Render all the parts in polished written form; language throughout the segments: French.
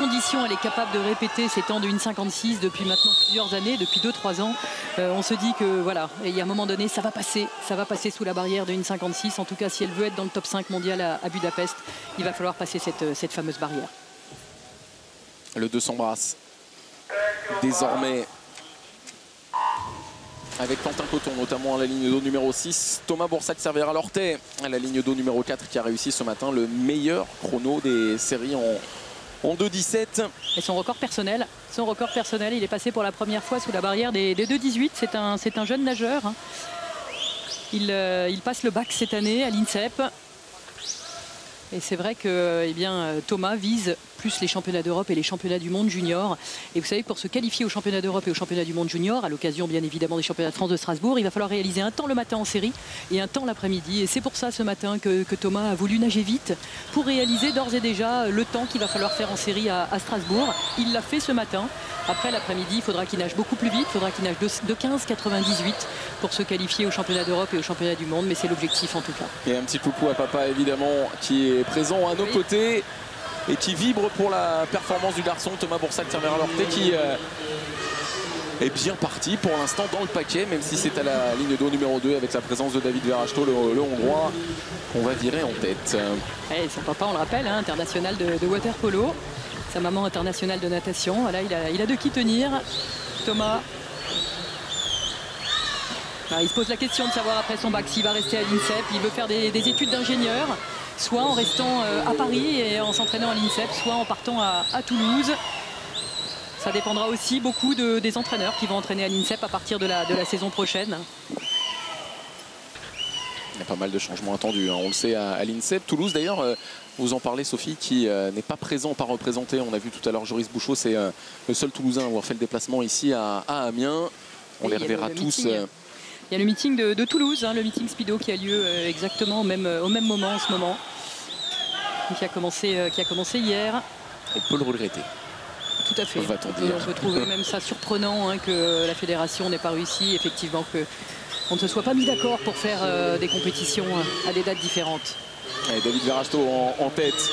conditions elle est capable de répéter ces temps de 1,56 depuis maintenant plusieurs années, depuis 2-3 ans, on se dit que voilà, et il y a un moment donné, ça va passer sous la barrière de 1,56. En tout cas, si elle veut être dans le top 5 mondial à Budapest, il va falloir passer cette fameuse barrière. Le 200 brasses. Désormais, avec Quentin Coton, notamment à la ligne d'eau numéro 6. Thomas Boursac-Cervéral-Orthez à la ligne d'eau numéro 4 qui a réussi ce matin le meilleur chrono des séries en 2,17. Et son record personnel, il est passé pour la première fois sous la barrière des 2,18. C'est un jeune nageur. Hein. Il passe le bac cette année à l'INSEP. Et c'est vrai que Thomas vise plus les championnats d'Europe et les championnats du monde junior. Et vous savez que pour se qualifier aux championnats d'Europe et aux championnats du monde junior, à l'occasion bien évidemment des championnats de France de Strasbourg, il va falloir réaliser un temps le matin en série et un temps l'après-midi. Et c'est pour ça ce matin que Thomas a voulu nager vite pour réaliser d'ores et déjà le temps qu'il va falloir faire en série à Strasbourg. Il l'a fait ce matin. Après l'après-midi, il faudra qu'il nage beaucoup plus vite, il faudra qu'il nage de 15,98 pour se qualifier aux championnats d'Europe et aux championnats du monde, mais c'est l'objectif en tout cas. Et un petit coucou à papa évidemment qui est présent à nos côtés et qui vibre pour la performance du garçon Thomas Boursac-Cervéral-Orthez qui est bien parti pour l'instant dans le paquet, même si c'est à la ligne d'eau numéro 2 avec la présence de David Verrachto, le Hongrois, qu'on va virer en tête. Et son papa, on le rappelle, hein, international de water polo. Sa maman internationale de natation. Voilà, il a de qui tenir. Thomas. Il se pose la question de savoir après son bac s'il va rester à l'INSEP. Il veut faire des études d'ingénieur, soit en restant à Paris et en s'entraînant à l'INSEP, soit en partant à Toulouse. Ça dépendra aussi beaucoup des entraîneurs qui vont entraîner à l'INSEP à partir de la saison prochaine. Il y a pas mal de changements attendus, hein. On le sait à l'INSEP. Toulouse d'ailleurs, vous en parlez Sophie, qui n'est pas présent, pas représenté. On a vu tout à l'heure Joris Bouchot, c'est le seul Toulousain à avoir fait le déplacement ici à Amiens. On les reverra tous. Il y a le meeting de Toulouse, hein, le meeting Speedo qui a lieu exactement au même moment en ce moment. Qui a commencé hier. On peut le regretter. Tout à fait. On peut trouver même ça surprenant, hein, que la fédération n'ait pas réussi, effectivement, qu'on ne se soit pas mis d'accord pour faire des compétitions à des dates différentes. Et David Verrachto en tête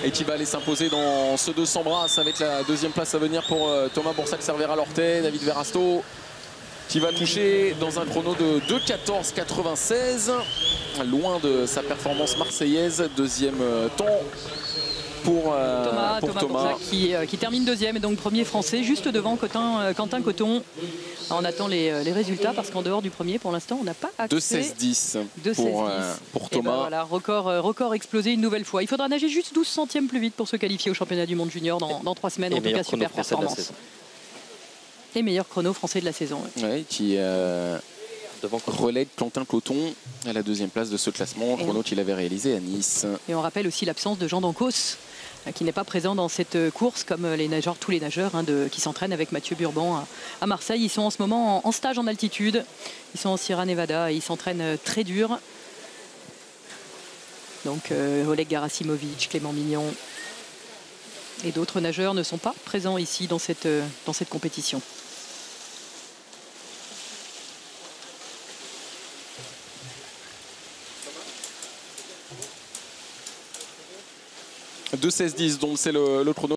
et qui va aller s'imposer dans ce 200 brasses avec la deuxième place à venir pour Thomas Boursac-Cervéral-Orthez. David Verrachto qui va toucher dans un chrono de 2,14,96, loin de sa performance marseillaise. Deuxième temps pour Thomas. Qui termine deuxième et donc premier français, juste devant Quentin Coton. On attend les résultats parce qu'en dehors du premier, pour l'instant, on n'a pas accès. 2,16,10 pour Thomas. Ben voilà, record explosé une nouvelle fois. Il faudra nager juste 12 centièmes plus vite pour se qualifier au championnat du monde junior dans 3 semaines. En tout cas, super performance. Et meilleur chrono français de la saison. Ouais, qui relègue Quentin Coton à la deuxième place de ce classement, chrono qu'il avait réalisé à Nice. Et on rappelle aussi l'absence de Jean Dancos, qui n'est pas présent dans cette course, comme tous les nageurs qui s'entraînent avec Mathieu Burban à Marseille. Ils sont en ce moment en stage en altitude. Ils sont en Sierra Nevada et ils s'entraînent très dur. Donc Oleg Garasimovic, Clément Mignon et d'autres nageurs ne sont pas présents ici dans cette compétition. « 2,16,10 » donc c'est le chrono.